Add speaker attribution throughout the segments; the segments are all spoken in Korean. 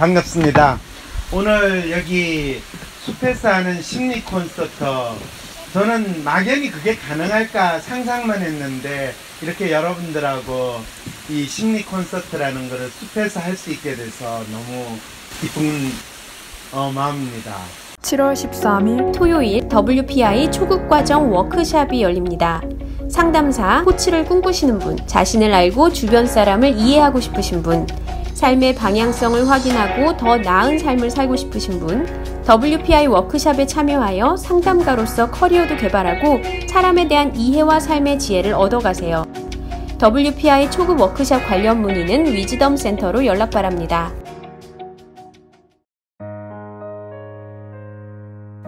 Speaker 1: 반갑습니다. 오늘 여기 숲에서 하는 심리 콘서트, 저는 막연히 그게 가능할까 상상만 했는데 이렇게 여러분들하고 이 심리 콘서트라는 것을 숲에서 할 수 있게 돼서 너무 기쁜 마음입니다.
Speaker 2: 7월 13일 토요일 WPI 초급과정 워크샵이 열립니다. 상담사, 코치를 꿈꾸시는 분, 자신을 알고 주변 사람을 이해하고 싶으신 분, 삶의 방향성을 확인하고 더 나은 삶을 살고 싶으신 분, WPI 워크샵에 참여하여 상담가로서 커리어도 개발하고 사람에 대한 이해와 삶의 지혜를 얻어가세요. WPI 초급 워크샵 관련 문의는 위즈덤 센터로 연락 바랍니다.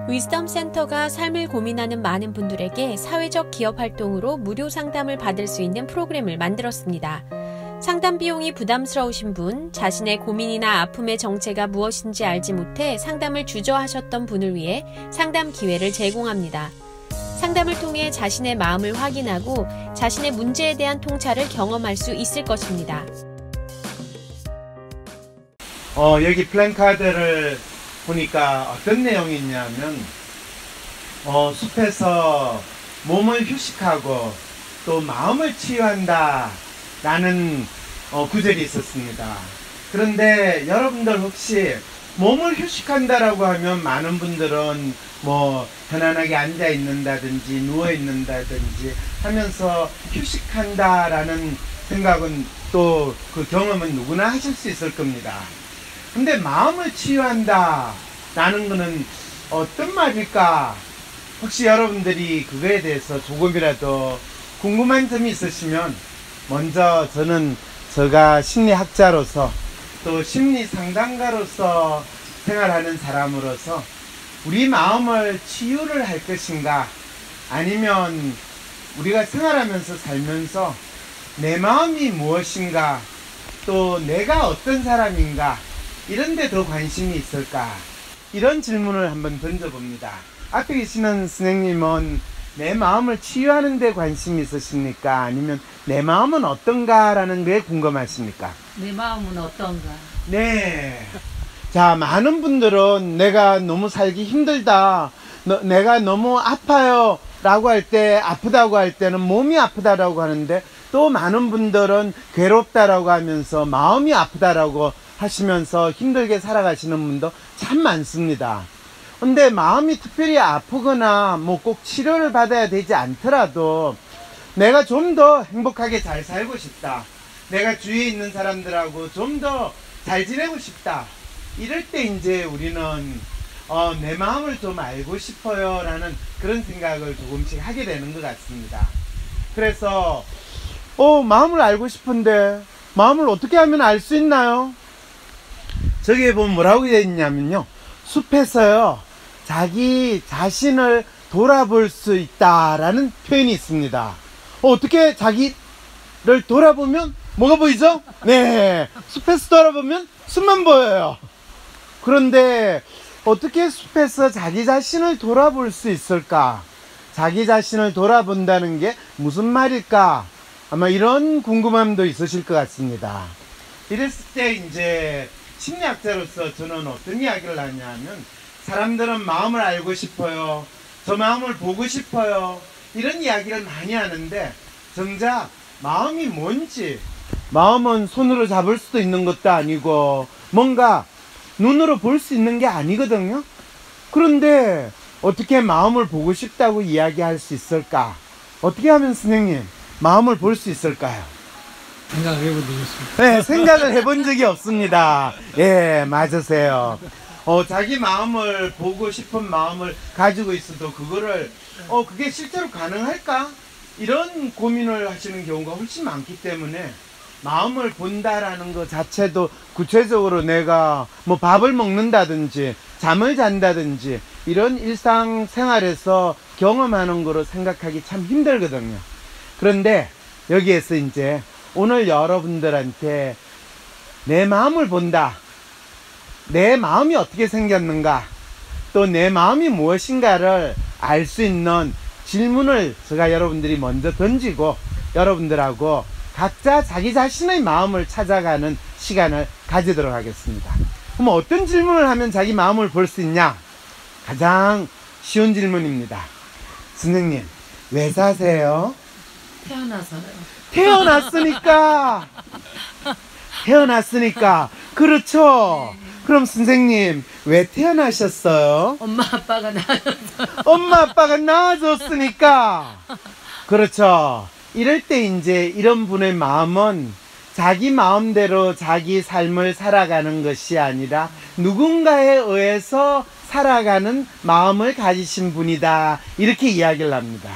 Speaker 2: 위즈덤 센터가 삶을 고민하는 많은 분들에게 사회적 기업 활동으로 무료 상담을 받을 수 있는 프로그램을 만들었습니다. 상담 비용이 부담스러우신 분, 자신의 고민이나 아픔의 정체가 무엇인지 알지 못해 상담을 주저하셨던 분을 위해 상담 기회를 제공합니다. 상담을 통해 자신의 마음을 확인하고 자신의 문제에 대한 통찰을 경험할 수 있을 것입니다.
Speaker 1: 여기 플랜카드를 보니까 어떤 내용이 있냐면 숲에서 몸을 휴식하고 또 마음을 치유한다 라는 구절이 있었습니다. 그런데 여러분들 혹시 몸을 휴식한다라고 하면 많은 분들은 뭐 편안하게 앉아 있는다든지 누워 있는다든지 하면서 휴식한다라는 생각은 또 그 경험은 누구나 하실 수 있을 겁니다. 근데 마음을 치유한다 라는 거는 어떤 말일까? 혹시 여러분들이 그거에 대해서 조금이라도 궁금한 점이 있으시면 먼저 제가 심리학자로서 또 심리 상담가로서 생활하는 사람으로서 우리 마음을 치유를 할 것인가, 아니면 우리가 생활하면서 살면서 내 마음이 무엇인가, 또 내가 어떤 사람인가, 이런 데 더 관심이 있을까, 이런 질문을 한번 던져봅니다. 앞에 계시는 선생님은 내 마음을 치유하는 데 관심이 있으십니까? 아니면 내 마음은 어떤가 라는 게 궁금하십니까?
Speaker 3: 내 마음은 어떤가?
Speaker 1: 네. 자, 많은 분들은 내가 너무 살기 힘들다, 내가 너무 아파요 라고 할 때, 아프다고 할 때는 몸이 아프다라고 하는데, 또 많은 분들은 괴롭다라고 하면서 마음이 아프다라고 하시면서 힘들게 살아가시는 분도 참 많습니다. 근데 마음이 특별히 아프거나 뭐 꼭 치료를 받아야 되지 않더라도 내가 좀 더 행복하게 잘 살고 싶다, 내가 주위에 있는 사람들하고 좀 더 잘 지내고 싶다, 이럴 때 이제 우리는 내 마음을 좀 알고 싶어요 라는 그런 생각을 조금씩 하게 되는 것 같습니다. 그래서 마음을 알고 싶은데 마음을 어떻게 하면 알 수 있나요? 저기에 보면 뭐라고 되어 있냐면요, 숲에서요 자기 자신을 돌아볼 수 있다라는 표현이 있습니다. 어떻게 자기를 돌아보면 뭐가 보이죠? 네, 숲에서 돌아보면 숲만 보여요. 그런데 어떻게 숲에서 자기 자신을 돌아볼 수 있을까? 자기 자신을 돌아본다는 게 무슨 말일까? 아마 이런 궁금함도 있으실 것 같습니다. 이랬을 때 이제 심리학자로서 저는 어떤 이야기를 하냐면, 사람들은 마음을 알고 싶어요, 저 마음을 보고 싶어요, 이런 이야기를 많이 하는데 정작 마음이 뭔지, 마음은 손으로 잡을 수도 있는 것도 아니고 뭔가 눈으로 볼 수 있는 게 아니거든요. 그런데 어떻게 마음을 보고 싶다고 이야기할 수 있을까? 어떻게 하면 선생님 마음을 볼 수 있을까요?
Speaker 4: 생각을 해본 적이 없습니다.
Speaker 1: 네, 생각을 해본 적이 없습니다. 예, 맞으세요. 자기 마음을 보고 싶은 마음을 가지고 있어도 그거를 그게 실제로 가능할까? 이런 고민을 하시는 경우가 훨씬 많기 때문에 마음을 본다라는 것 자체도 구체적으로 내가 뭐 밥을 먹는다든지 잠을 잔다든지 이런 일상생활에서 경험하는 거로 생각하기 참 힘들거든요. 그런데 여기에서 이제 오늘 여러분들한테 내 마음을 본다, 내 마음이 어떻게 생겼는가, 또 내 마음이 무엇인가를 알 수 있는 질문을 제가 여러분들이 먼저 던지고 여러분들하고 각자 자기 자신의 마음을 찾아가는 시간을 가지도록 하겠습니다. 그럼 어떤 질문을 하면 자기 마음을 볼 수 있냐? 가장 쉬운 질문입니다. 선생님, 왜 사세요?
Speaker 3: 태어나서요.
Speaker 1: 태어났으니까. 태어났으니까. 그렇죠. 그럼 선생님, 왜 태어나셨어요?
Speaker 3: 엄마 아빠가 낳아서.
Speaker 1: 엄마 아빠가 낳아줬으니까. 그렇죠. 이럴 때 이제 이런 분의 마음은 자기 마음대로 자기 삶을 살아가는 것이 아니라 누군가에 의해서 살아가는 마음을 가지신 분이다. 이렇게 이야기를 합니다.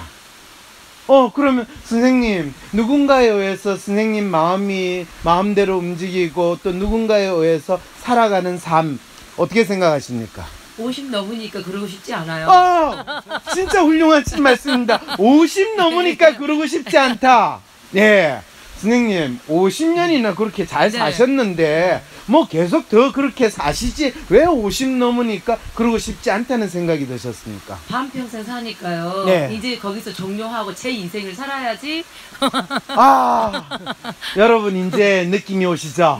Speaker 1: 그러면 선생님, 누군가에 의해서 선생님 마음이 마음대로 움직이고 또 누군가에 의해서 살아가는 삶 어떻게 생각하십니까?
Speaker 3: 50 넘으니까 그러고 싶지 않아요.
Speaker 1: 진짜 훌륭한 말씀입니다. 50 넘으니까 그러고 싶지 않다. 네. 선생님, 50년이나 그렇게 잘
Speaker 3: 네.
Speaker 1: 사셨는데, 뭐 계속 더 그렇게 사시지, 왜 50 넘으니까 그러고 싶지 않다는 생각이 드셨습니까?
Speaker 3: 반평생 사니까요.
Speaker 1: 네.
Speaker 3: 이제 거기서 종료하고 제 인생을 살아야지.
Speaker 1: 여러분, 이제 느낌이 오시죠?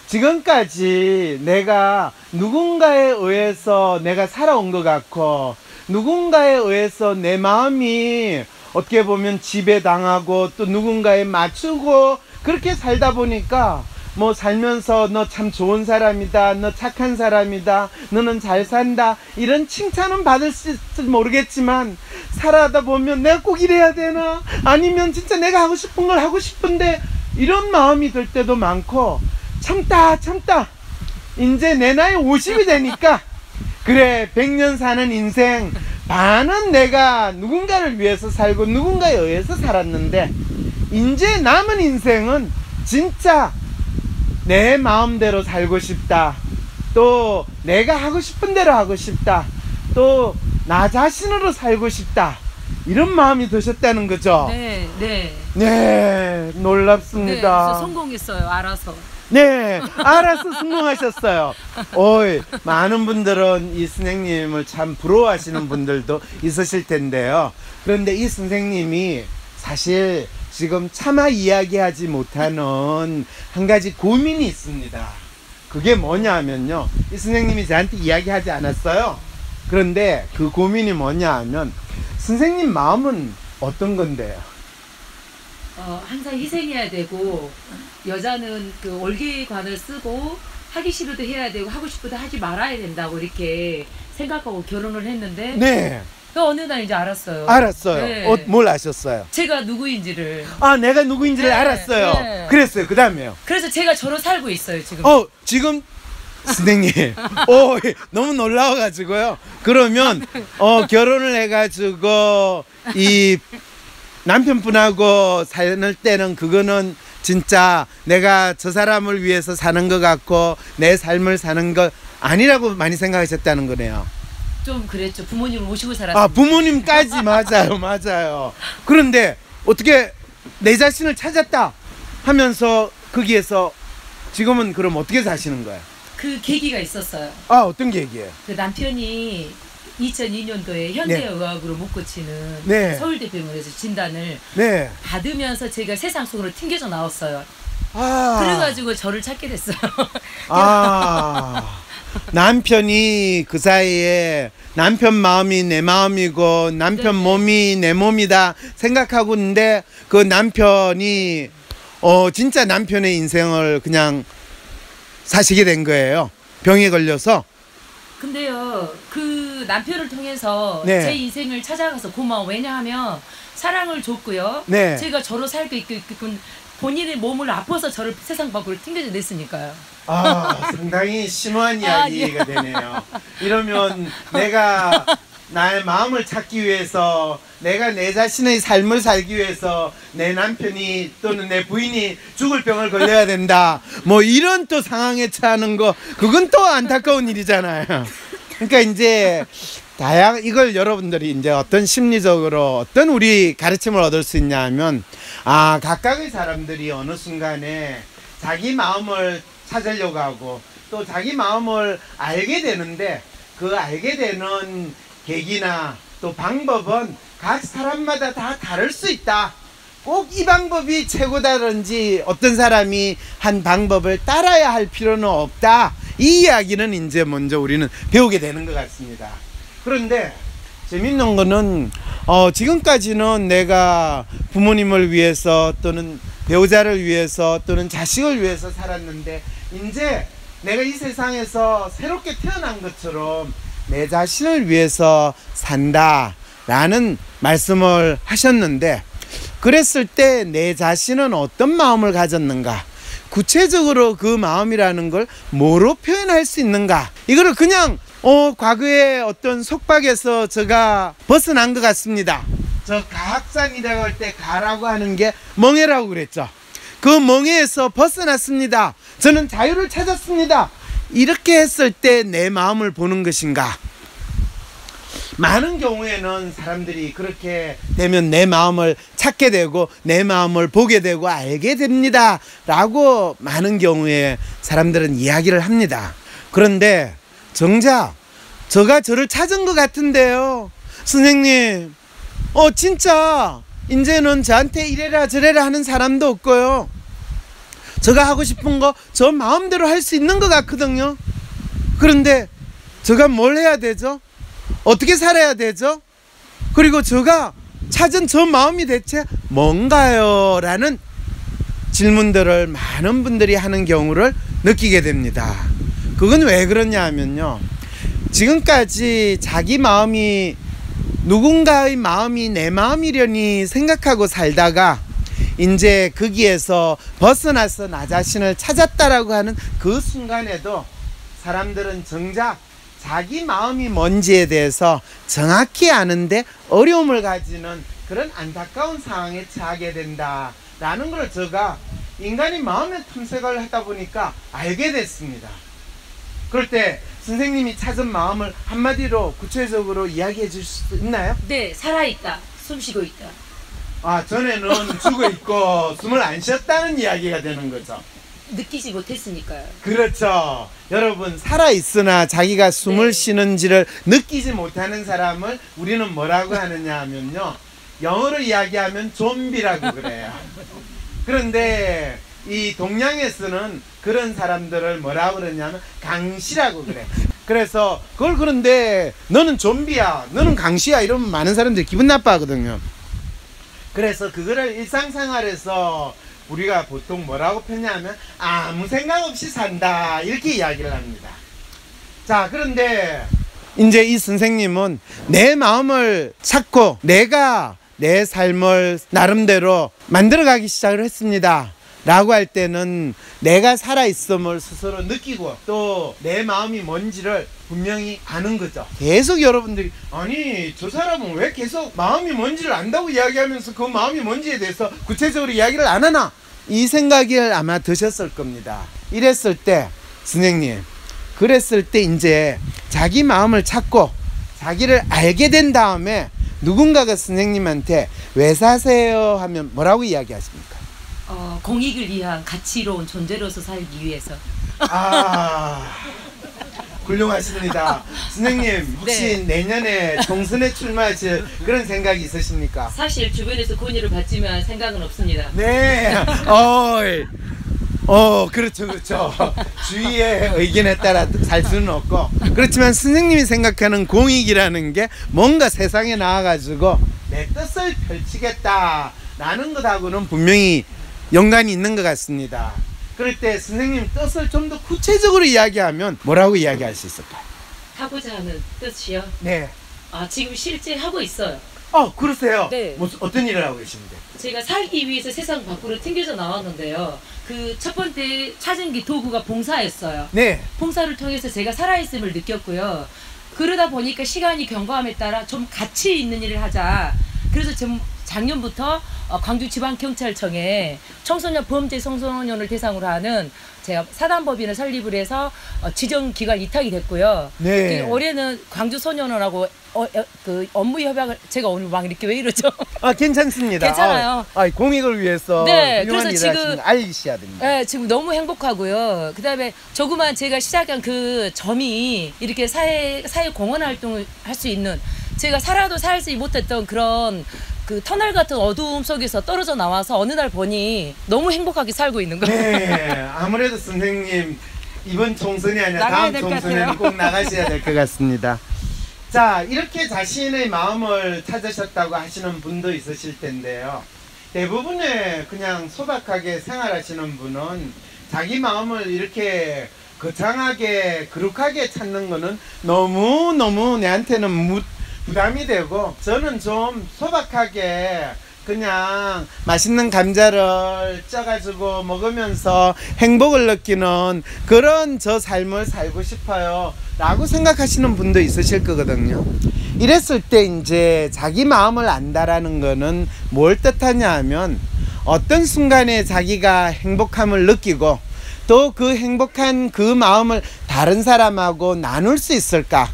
Speaker 1: 지금까지 내가 누군가에 의해서 내가 살아온 것 같고, 누군가에 의해서 내 마음이 어떻게 보면 지배당하고 또 누군가에 맞추고 그렇게 살다 보니까 뭐 살면서 너 참 좋은 사람이다, 너 착한 사람이다, 너는 잘 산다, 이런 칭찬은 받을지 모르겠지만 살아다 보면 내가 꼭 이래야 되나? 아니면 진짜 내가 하고 싶은 걸 하고 싶은데 이런 마음이 들 때도 많고, 참다 이제 내 나이 50이 되니까 그래, 100년 사는 인생 반은 내가 누군가를 위해서 살고 누군가에 의해서 살았는데 이제 남은 인생은 진짜 내 마음대로 살고 싶다, 또 내가 하고 싶은 대로 하고 싶다, 또 나 자신으로 살고 싶다, 이런 마음이 드셨다는 거죠?
Speaker 3: 네, 네.
Speaker 1: 네,
Speaker 3: 네,
Speaker 1: 놀랍습니다.
Speaker 3: 그래서 성공했어요. 알아서.
Speaker 1: 네, 알아서 성공하셨어요. 많은 분들은 이 선생님을 참 부러워하시는 분들도 있으실 텐데요. 그런데 이 선생님이 사실 지금 차마 이야기하지 못하는 한 가지 고민이 있습니다. 그게 뭐냐 하면요, 이 선생님이 저한테 이야기하지 않았어요. 그런데 그 고민이 뭐냐 하면, 선생님 마음은 어떤 건데요?
Speaker 3: 항상 희생해야 되고, 여자는 그 올개관을 쓰고 하기 싫어도 해야 되고 하고 싶어도 하지 말아야 된다고 이렇게 생각하고 결혼을 했는데,
Speaker 1: 네,
Speaker 3: 그 어느 날 이제 알았어요.
Speaker 1: 알았어요.
Speaker 3: 네.
Speaker 1: 뭘 아셨어요?
Speaker 3: 제가 누구인지를.
Speaker 1: 내가 누구인지를
Speaker 3: 네,
Speaker 1: 알았어요.
Speaker 3: 네.
Speaker 1: 그랬어요. 그 다음에요.
Speaker 3: 그래서 제가 저로 살고 있어요 지금.
Speaker 1: 지금 선생님, 너무 놀라워가지고요. 그러면 결혼을 해가지고 이 남편분하고 살 때는 그거는 진짜 내가 저 사람을 위해서 사는 것 같고 내 삶을 사는 것 아니라고 많이 생각하셨다는 거네요.
Speaker 3: 좀 그랬죠. 부모님을 모시고 살았어요.
Speaker 1: 부모님까지. 맞아요. 그런데 어떻게 내 자신을 찾았다 하면서 거기에서 지금은 그럼 어떻게 사시는 거예요?
Speaker 3: 그 계기가 있었어요.
Speaker 1: 어떤 계기예요?
Speaker 3: 그 남편이 2002년도에 현대의학으로 못 고치는
Speaker 1: 네.
Speaker 3: 서울대병원에서 진단을
Speaker 1: 네.
Speaker 3: 받으면서 제가 세상 속으로 튕겨져 나왔어요. 그래가지고 저를 찾게 됐어요.
Speaker 1: 남편이 그 사이에 남편 마음이 내 마음이고 남편
Speaker 3: 네.
Speaker 1: 몸이 내 몸이다 생각하고 있는데, 그 남편이 진짜 남편의 인생을 그냥 사시게 된 거예요. 병에 걸려서.
Speaker 3: 근데요, 그 남편을 통해서
Speaker 1: 네.
Speaker 3: 제 인생을 찾아가서 고마워. 왜냐하면 사랑을 줬고요.
Speaker 1: 네.
Speaker 3: 제가 저로 살고 있게끔 본인의 몸을 아파서 저를 세상 밖으로 튕겨져 냈으니까요.
Speaker 1: 상당히 심오한 이야기가 되네요. 이러면 내가 나의 마음을 찾기 위해서, 내가 내 자신의 삶을 살기 위해서 내 남편이 또는 내 부인이 죽을 병을 걸려야 된다, 뭐 이런 또 상황에 처하는 거, 그건 또 안타까운 일이잖아요. 그러니까 이제 이걸 여러분들이 이제 어떤 심리적으로 어떤 우리 가르침을 얻을 수 있냐 하면, 각각의 사람들이 어느 순간에 자기 마음을 찾으려고 하고 또 자기 마음을 알게 되는데, 그 알게 되는 계기나 또 방법은 각 사람마다 다 다를 수 있다. 꼭 이 방법이 최고다든지 어떤 사람이 한 방법을 따라야 할 필요는 없다. 이 이야기는 이제 먼저 우리는 배우게 되는 것 같습니다. 그런데 재밌는 거는 지금까지는 내가 부모님을 위해서 또는 배우자를 위해서 또는 자식을 위해서 살았는데 이제 내가 이 세상에서 새롭게 태어난 것처럼 내 자신을 위해서 산다라는 말씀을 하셨는데, 그랬을 때 내 자신은 어떤 마음을 가졌는가, 구체적으로 그 마음이라는 걸 뭐로 표현할 수 있는가, 이거를 그냥 과거의 어떤 속박에서 제가 벗어난 것 같습니다. 저 가학산이라고 할 때 가라고 하는 게 멍해라고 그랬죠. 그 멍해에서 벗어났습니다. 저는 자유를 찾았습니다. 이렇게 했을 때 내 마음을 보는 것인가? 많은 경우에는 사람들이 그렇게 되면 내 마음을 찾게 되고 내 마음을 보게 되고 알게 됩니다 라고 많은 경우에 사람들은 이야기를 합니다. 그런데 정작 제가 저를 찾은 것 같은데요. 선생님, 진짜 이제는 저한테 이래라 저래라 하는 사람도 없고요. 제가 하고 싶은 거 저 마음대로 할 수 있는 것 같거든요. 그런데 제가 뭘 해야 되죠? 어떻게 살아야 되죠? 그리고 제가 찾은 저 마음이 대체 뭔가요? 라는 질문들을 많은 분들이 하는 경우를 느끼게 됩니다. 그건 왜 그러냐 하면요, 지금까지 자기 마음이 누군가의 마음이 내 마음이려니 생각하고 살다가 이제 거기에서 벗어나서 나 자신을 찾았다라고 하는 그 순간에도 사람들은 정작 자기 마음이 뭔지에 대해서 정확히 아는데 어려움을 가지는 그런 안타까운 상황에 처하게 된다라는 걸 제가 인간이 마음의 탐색을 하다 보니까 알게 됐습니다. 그럴 때 선생님이 찾은 마음을 한마디로 구체적으로 이야기해 줄 수 있나요?
Speaker 3: 네, 살아있다. 숨쉬고 있다.
Speaker 1: 전에는 죽어 있고 숨을 안 쉬었다는 이야기가 되는 거죠.
Speaker 3: 느끼지 못했으니까요.
Speaker 1: 그렇죠. 여러분, 살아있으나 자기가 숨을 쉬는지를 느끼지 못하는 사람을 우리는 뭐라고 하느냐 하면요, 영어로 이야기하면 좀비라고 그래요. 그런데 이 동양에서는 그런 사람들을 뭐라고 그러냐면 강시라고 그래. 그래서 그걸, 그런데 너는 좀비야, 너는 강시야 이러면 많은 사람들이 기분 나빠하거든요. 그래서 그거를 일상생활에서 우리가 보통 뭐라고 표현하면 아무 생각 없이 산다 이렇게 이야기를 합니다. 자, 그런데 이제 이 선생님은 내 마음을 찾고 내가 내 삶을 나름대로 만들어가기 시작을 했습니다 라고 할 때는 내가 살아있음을 스스로 느끼고 또 내 마음이 뭔지를 분명히 아는 거죠. 계속 여러분들이 아니 저 사람은 왜 계속 마음이 뭔지를 안다고 이야기하면서 그 마음이 뭔지에 대해서 구체적으로 이야기를 안 하나, 이 생각을 아마 드셨을 겁니다. 이랬을 때 선생님, 그랬을 때 이제 자기 마음을 찾고 자기를 알게 된 다음에 누군가가 선생님한테 왜 사세요 하면 뭐라고 이야기하십니까?
Speaker 3: 공익을 위한 가치로운 존재로서 살기 위해서.
Speaker 1: 훌륭하십니다. 선생님, 혹시 내년에 총선에 출마하실 그런 생각이 있으십니까?
Speaker 3: 사실 주변에서 권유를 받지만 생각은 없습니다.
Speaker 1: 네. 그렇죠, 그렇죠. 주위의 의견에 따라 살 수는 없고, 그렇지만 선생님이 생각하는 공익이라는 게 뭔가 세상에 나와가지고 내 뜻을 펼치겠다라는 것하고는 분명히 연관이 있는 것 같습니다. 그럴 때 선생님 뜻을 좀 더 구체적으로 이야기하면 뭐라고 이야기할 수 있을까요?
Speaker 3: 하고자 하는 뜻이요?
Speaker 1: 네.
Speaker 3: 지금 실제 하고 있어요.
Speaker 1: 그러세요?
Speaker 3: 네.
Speaker 1: 어떤 일을 하고 계십니까?
Speaker 3: 제가 살기 위해서 세상 밖으로 튕겨져 나왔는데요. 그 첫 번째 찾은 게 도구가 봉사였어요.
Speaker 1: 네.
Speaker 3: 봉사를 통해서 제가 살아있음을 느꼈고요. 그러다 보니까 시간이 경과함에 따라 좀 가치 있는 일을 하자. 그래서 지금 작년부터 광주지방경찰청에 청소년 범죄 청소년을 대상으로 하는 제가 사단법인을 설립을 해서 지정기관 이탁이 됐고요.
Speaker 1: 네.
Speaker 3: 올해는 광주소년원하고 그 업무 협약을, 제가 오늘 막 이렇게 왜 이러죠?
Speaker 1: 괜찮습니다.
Speaker 3: 괜찮아요.
Speaker 1: 공익을 위해서
Speaker 3: 네,
Speaker 1: 훌륭한
Speaker 3: 그래서
Speaker 1: 일을
Speaker 3: 지금
Speaker 1: 하시는 거 알리셔야 됩니다.
Speaker 3: 네, 지금 너무 행복하고요. 그다음에 조그만 제가 시작한 그 점이 이렇게 사회 공헌 활동을 할 수 있는, 제가 살아도 살지 못했던 그런 그 터널 같은 어두움 속에서 떨어져 나와서 어느 날 보니 너무 행복하게 살고 있는 거예요.
Speaker 1: 네, 아무래도 선생님 이번 총선이 아니라
Speaker 3: 나가야
Speaker 1: 다음
Speaker 3: 될것
Speaker 1: 총선에는
Speaker 3: 같아요.
Speaker 1: 꼭 나가셔야 될 것 같습니다. 자, 이렇게 자신의 마음을 찾으셨다고 하시는 분도 있으실 텐데요. 대부분의 그냥 소박하게 생활하시는 분은 자기 마음을 이렇게 거창하게 거룩하게 찾는 거는 너무너무 내한테는 부담이 되고, 저는 좀 소박하게 그냥 맛있는 감자를 쪄가지고 먹으면서 행복을 느끼는 그런 저 삶을 살고 싶어요 라고 생각하시는 분도 있으실 거거든요. 이랬을 때 이제 자기 마음을 안다라는 거는 뭘 뜻하냐 하면, 어떤 순간에 자기가 행복함을 느끼고 또 그 행복한 그 마음을 다른 사람하고 나눌 수 있을까,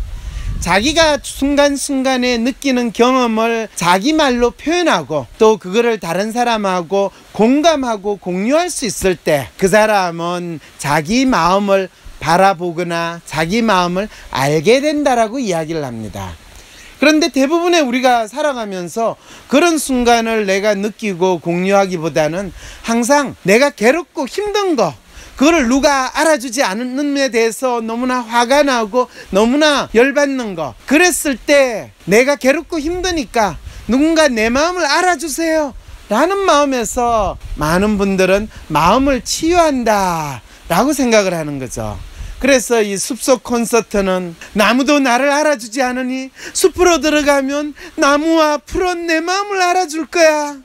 Speaker 1: 자기가 순간순간에 느끼는 경험을 자기 말로 표현하고 또 그거를 다른 사람하고 공감하고 공유할 수 있을 때 그 사람은 자기 마음을 바라보거나 자기 마음을 알게 된다라고 이야기를 합니다. 그런데 대부분의 우리가 살아가면서 그런 순간을 내가 느끼고 공유하기보다는 항상 내가 괴롭고 힘든 거, 그거를 누가 알아주지 않는 데 대해서 너무나 화가 나고 너무나 열받는 거, 그랬을 때 내가 괴롭고 힘드니까 누군가 내 마음을 알아주세요 라는 마음에서 많은 분들은 마음을 치유한다 라고 생각을 하는 거죠. 그래서 이 숲속 콘서트는 나무도 나를 알아주지 않으니 숲으로 들어가면 나무와 풀은 내 마음을 알아줄 거야,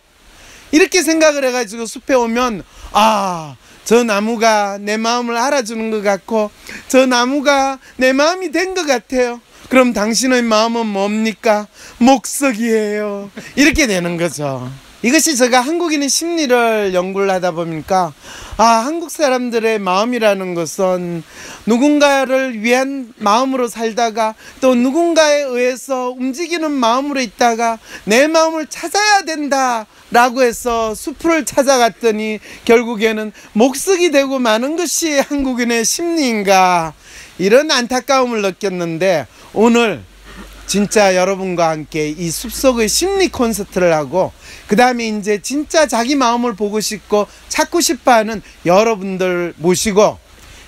Speaker 1: 이렇게 생각을 해가지고 숲에 오면, 아, 저 나무가 내 마음을 알아주는 것 같고 저 나무가 내 마음이 된 것 같아요. 그럼 당신의 마음은 뭡니까? 목석이에요. 이렇게 되는 거죠. 이것이 제가 한국인의 심리를 연구를 하다 보니까, 아, 한국 사람들의 마음이라는 것은 누군가를 위한 마음으로 살다가 또 누군가에 의해서 움직이는 마음으로 있다가 내 마음을 찾아야 된다 라고 해서 숲을 찾아갔더니 결국에는 목석이 되고 마는 것이 한국인의 심리인가, 이런 안타까움을 느꼈는데, 오늘 진짜 여러분과 함께 이 숲속의 심리 콘서트를 하고 그 다음에 이제 진짜 자기 마음을 보고 싶고 찾고 싶어하는 여러분들 모시고,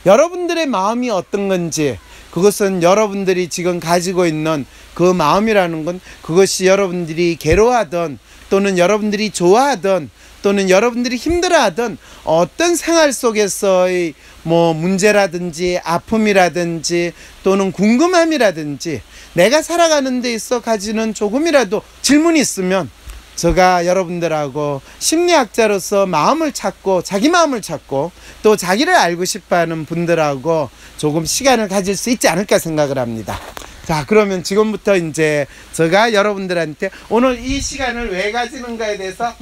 Speaker 1: 여러분들의 마음이 어떤 건지, 그것은 여러분들이 지금 가지고 있는 그 마음이라는 건 그것이 여러분들이 괴로워하던 또는 여러분들이 좋아하던 또는 여러분들이 힘들어하던 어떤 생활 속에서의 뭐 문제라든지 아픔이라든지 또는 궁금함이라든지 내가 살아가는 데 있어 가지는 조금이라도 질문이 있으면 제가 여러분들하고 심리학자로서 마음을 찾고 자기 마음을 찾고 또 자기를 알고 싶어하는 분들하고 조금 시간을 가질 수 있지 않을까 생각을 합니다. 자, 그러면 지금부터 이제 제가 여러분들한테 오늘 이 시간을 왜 가지는가에 대해서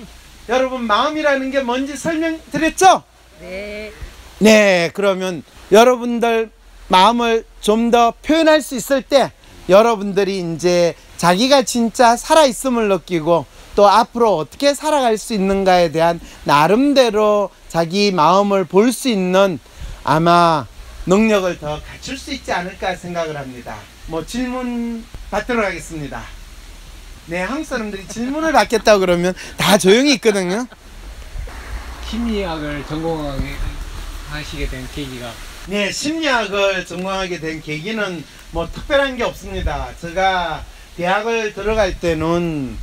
Speaker 1: 여러분 마음이라는 게 뭔지 설명드렸죠?
Speaker 3: 네.
Speaker 1: 네, 그러면 여러분들 마음을 좀 더 표현할 수 있을 때 여러분들이 이제 자기가 진짜 살아있음을 느끼고 또 앞으로 어떻게 살아갈 수 있는가에 대한 나름대로 자기 마음을 볼 수 있는 아마 능력을 더 갖출 수 있지 않을까 생각을 합니다. 뭐 질문 받도록 하겠습니다. 네, 한국 사람들이 질문을 받겠다고 그러면 다 조용히 있거든요.
Speaker 4: 심리학을 전공하시게 된 계기가?
Speaker 1: 네, 심리학을 전공하게 된 계기는 뭐 특별한 게 없습니다. 제가 대학을 들어갈 때는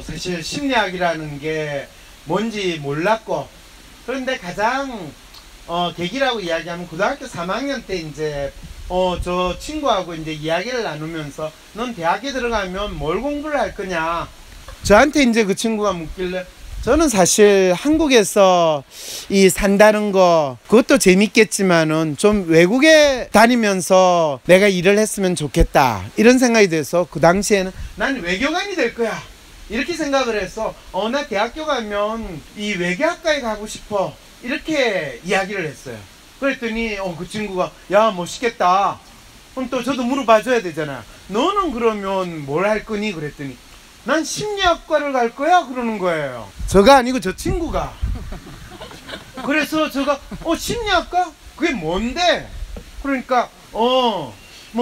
Speaker 1: 사실 심리학이라는 게 뭔지 몰랐고, 그런데 가장 계기라고 이야기하면 고등학교 3학년 때 이제 저 친구하고 이제 이야기를 나누면서 넌 대학에 들어가면 뭘 공부를 할 거냐, 저한테 이제 그 친구가 묻길래 저는 사실 한국에서 이 산다는 거 그것도 재밌겠지만은 좀 외국에 다니면서 내가 일을 했으면 좋겠다 이런 생각이 돼서 그 당시에는 난 외교관이 될 거야 이렇게 생각을 해서 나 대학교 가면 이 외교학과에 가고 싶어 이렇게 이야기를 했어요. 그랬더니 그 친구가 야 멋있겠다. 그럼 또 저도 물어봐 줘야 되잖아. 너는 그러면 뭘 할 거니? 그랬더니 난 심리학과를 갈 거야 그러는 거예요. 저가 아니고 저 친구가. 그래서 제가 심리학과? 그게 뭔데? 그러니까 뭐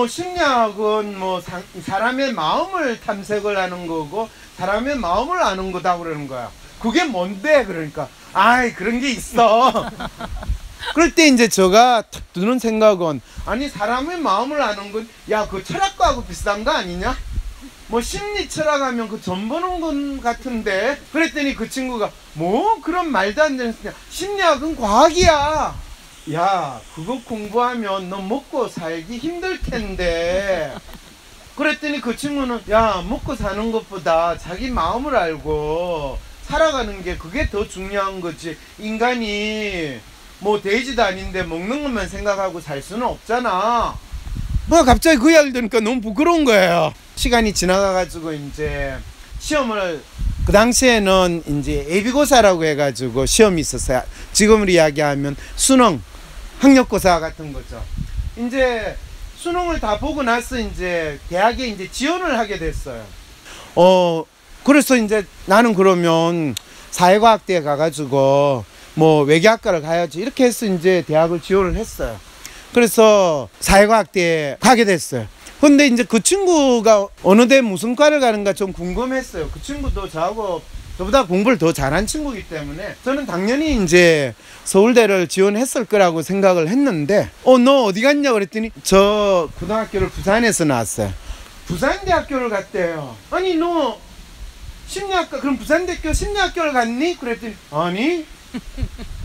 Speaker 1: 심리학은 뭐 사람의 마음을 탐색을 하는 거고 사람의 마음을 아는 거다 그러는 거야. 그게 뭔데? 그러니까 아이 그런 게 있어. 그럴 때 이제 제가 탁 드는 생각은, 아니 사람의 마음을 아는 건 야 그 철학과하고 비슷한 거 아니냐? 뭐 심리 철학하면 그 점 보는 건 같은데. 그랬더니 그 친구가 뭐 그런 말도 안 되는 소리야. 심리학은 과학이야. 야 그거 공부하면 너 먹고 살기 힘들 텐데. 그랬더니 그 친구는 야 먹고 사는 것보다 자기 마음을 알고 살아가는 게 그게 더 중요한 거지. 인간이 뭐 돼지도 아닌데 먹는 것만 생각하고 살 수는 없잖아. 뭐 갑자기 그 이야기를 들으니까 너무 부끄러운 거예요. 시간이 지나가가지고 이제 시험을, 그 당시에는 이제 예비고사라고 해가지고 시험이 있었어요. 지금으로 이야기하면 수능, 학력고사 같은 거죠. 이제 수능을 다 보고 나서 이제 대학에 이제 지원을 하게 됐어요. 그래서 이제 나는 그러면 사회과학대에 가가지고 뭐 외교학과를 가야지 이렇게 해서 이제 대학을 지원을 했어요. 그래서 사회과학대에 가게 됐어요. 근데 이제 그 친구가 어느 대 무슨 과를 가는가 좀 궁금했어요. 그 친구도 저하고 저보다 공부를 더 잘한 친구이기 때문에 저는 당연히 이제 서울대를 지원했을 거라고 생각을 했는데, 너 어디 갔냐 그랬더니 저 고등학교를 부산에서 나왔어요. 부산대학교를 갔대요. 아니 너 심리학과, 그럼 부산대학교 심리학교를 갔니? 그랬더니 아니.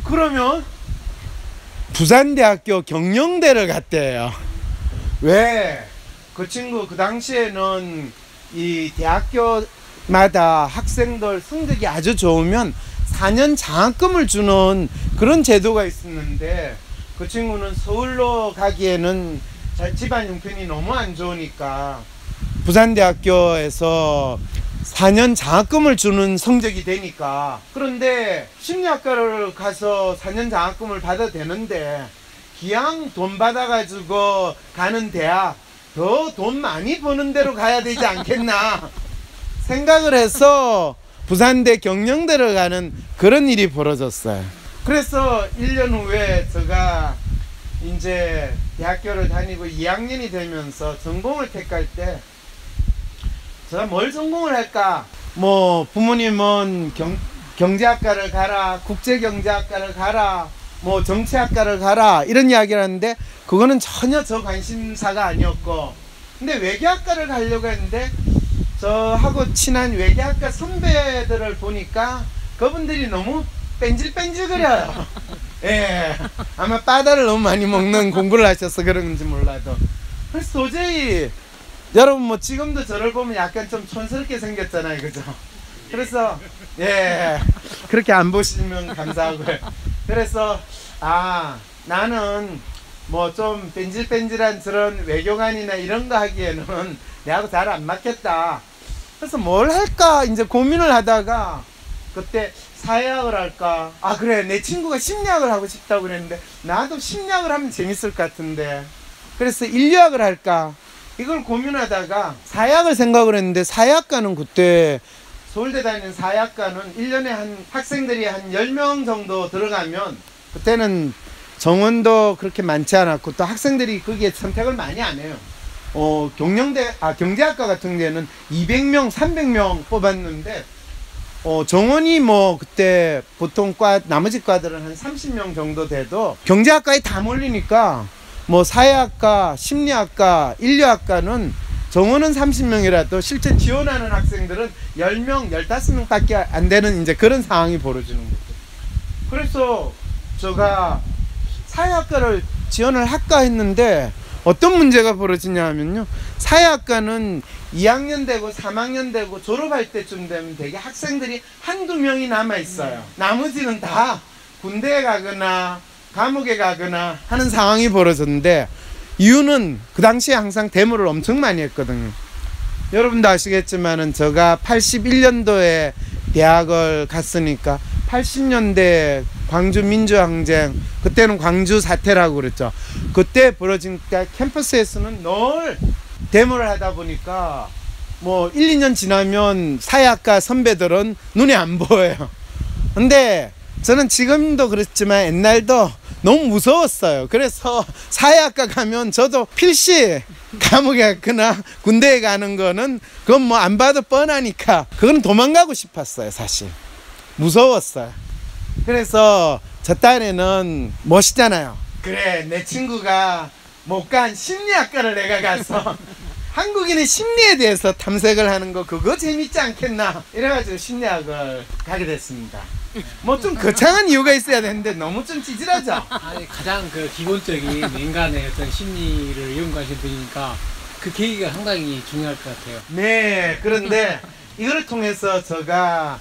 Speaker 1: 그러면 부산대학교 경영대를 갔대요. 왜? 그 친구 그 당시에는 이 대학교마다 학생들 성적이 아주 좋으면 4년 장학금을 주는 그런 제도가 있었는데, 그 친구는 서울로 가기에는 집안 형편이 너무 안 좋으니까 부산대학교에서 4년 장학금을 주는 성적이 되니까. 그런데 심리학과를 가서 4년 장학금을 받아도 되는데 기왕 돈 받아가지고 가는 대학 더 돈 많이 버는 데로 가야 되지 않겠나 생각을 해서 부산대 경영대를 가는 그런 일이 벌어졌어요. 그래서 1년 후에 제가 이제 대학교를 다니고 2학년이 되면서 전공을 택할 때 제가 뭘 전공을 할까? 뭐 부모님은 경제학과를 가라, 국제경제학과를 가라, 뭐 정치학과를 가라 이런 이야기를 하는데 그거는 전혀 저 관심사가 아니었고, 근데 외교학과를 가려고 했는데 저하고 친한 외교학과 선배들을 보니까 그분들이 너무 뺀질뺀질거려요. 예, 아마 바다를 너무 많이 먹는 공부를 하셔서 그런지 몰라도. 그래서 도저히 여러분 뭐 지금도 저를 보면 약간 좀 촌스럽게 생겼잖아요, 그죠? 그래서 예, 그렇게 안 보시면 감사하고요. 그래서 나는 뭐 좀 뺀질뺀질한 저런 외교관이나 이런 거 하기에는 내하고 잘 안 맞겠다. 그래서 뭘 할까 이제 고민을 하다가 그때 사회학을 할까? 그래, 내 친구가 심리학을 하고 싶다고 그랬는데 나도 심리학을 하면 재밌을 것 같은데, 그래서 인류학을 할까? 이걸 고민하다가 사회학을 생각을 했는데, 사회학과는 그때 서울대 다니는 사회학과는 1년에 한 학생들이 한 10명 정도 들어가면, 그때는 정원도 그렇게 많지 않았고 또 학생들이 거기에 선택을 많이 안 해요. 경제학과 같은 데는 200명, 300명 뽑았는데 정원이 뭐 그때 보통 나머지 과들은 한 30명 정도 돼도 경제학과에 다 몰리니까 뭐 사회학과, 심리학과, 인류학과는 정원은 30명이라도 실제 지원하는 학생들은 10명, 15명밖에 안 되는 이제 그런 상황이 벌어지는 거죠. 그래서 제가 사회학과를 지원을 할까 했는데 어떤 문제가 벌어지냐 하면요, 사회학과는 2학년 되고 3학년 되고 졸업할 때쯤 되면 되게 학생들이 한두 명이 남아 있어요. 나머지는 다 군대에 가거나 감옥에 가거나 하는 상황이 벌어졌는데, 이유는 그 당시에 항상 데모를 엄청 많이 했거든요. 여러분도 아시겠지만은 제가 81년도에 대학을 갔으니까 80년대 광주 민주항쟁, 그때는 광주 사태라고 그랬죠. 그때 벌어진 캠퍼스에서는 늘 데모를 하다 보니까 뭐 1, 2년 지나면 사회학과 선배들은 눈에 안 보여요. 근데 저는 지금도 그렇지만 옛날도 너무 무서웠어요. 그래서 사회학과 가면 저도 필시 감옥에 갔거나 군대에 가는 거는 그건 뭐 안 봐도 뻔하니까 그건 도망가고 싶었어요. 사실 무서웠어요. 그래서 저 딸에는 멋있잖아요. 그래, 내 친구가 못 간 심리학과를 내가 가서 한국인의 심리에 대해서 탐색을 하는 거 그거 재밌지 않겠나 이래가지고 심리학을 가게 됐습니다. 뭐 좀 거창한 이유가 있어야 되는데 너무 좀 찌질하죠?
Speaker 4: 아니, 가장 그 기본적인 인간의 어떤 심리를 연구하신 분이니까 그 계기가 상당히 중요할 것 같아요.
Speaker 1: 네, 그런데 이걸 통해서 제가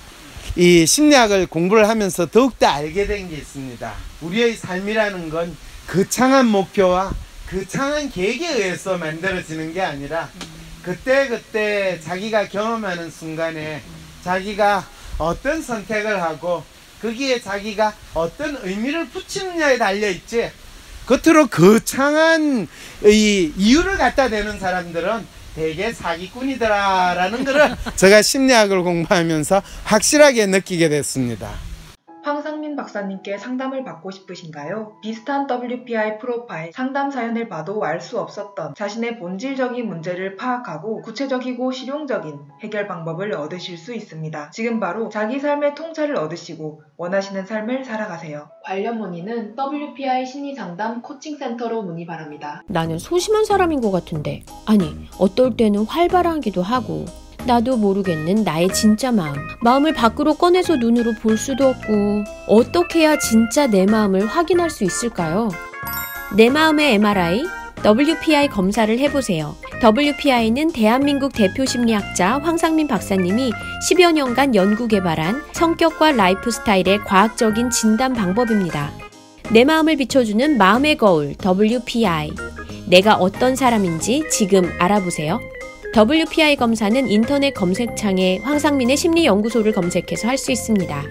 Speaker 1: 이 심리학을 공부를 하면서 더욱더 알게 된 게 있습니다. 우리의 삶이라는 건 거창한 목표와 거창한 계획에 의해서 만들어지는 게 아니라 그때그때 자기가 경험하는 순간에 자기가 어떤 선택을 하고 거기에 자기가 어떤 의미를 붙이느냐에 달려있지, 겉으로 거창한 이 이유를 갖다 대는 사람들은 되게 사기꾼이더라라는 거를 제가 심리학을 공부하면서 확실하게 느끼게 됐습니다.
Speaker 5: 황상민 박사님께 상담을 받고 싶으신가요? 비슷한 WPI 프로파일 상담 사연을 봐도 알 수 없었던 자신의 본질적인 문제를 파악하고 구체적이고 실용적인 해결 방법을 얻으실 수 있습니다. 지금 바로 자기 삶의 통찰을 얻으시고 원하시는 삶을 살아가세요. 관련 문의는 WPI 심리상담 코칭센터로 문의 바랍니다.
Speaker 2: 나는 소심한 사람인 것 같은데, 아니 어떨 때는 활발하기도 하고 나도 모르겠는 나의 진짜 마음을 밖으로 꺼내서 눈으로 볼 수도 없고 어떻게 해야 진짜 내 마음을 확인할 수 있을까요? 내 마음의 MRI, WPI 검사를 해보세요. WPI는 대한민국 대표 심리학자 황상민 박사님이 10여 년간 연구 개발한 성격과 라이프 스타일의 과학적인 진단 방법입니다. 내 마음을 비춰주는 마음의 거울 WPI. 내가 어떤 사람인지 지금 알아보세요. WPI 검사는 인터넷 검색창에 황상민의 심리연구소를 검색해서 할 수 있습니다.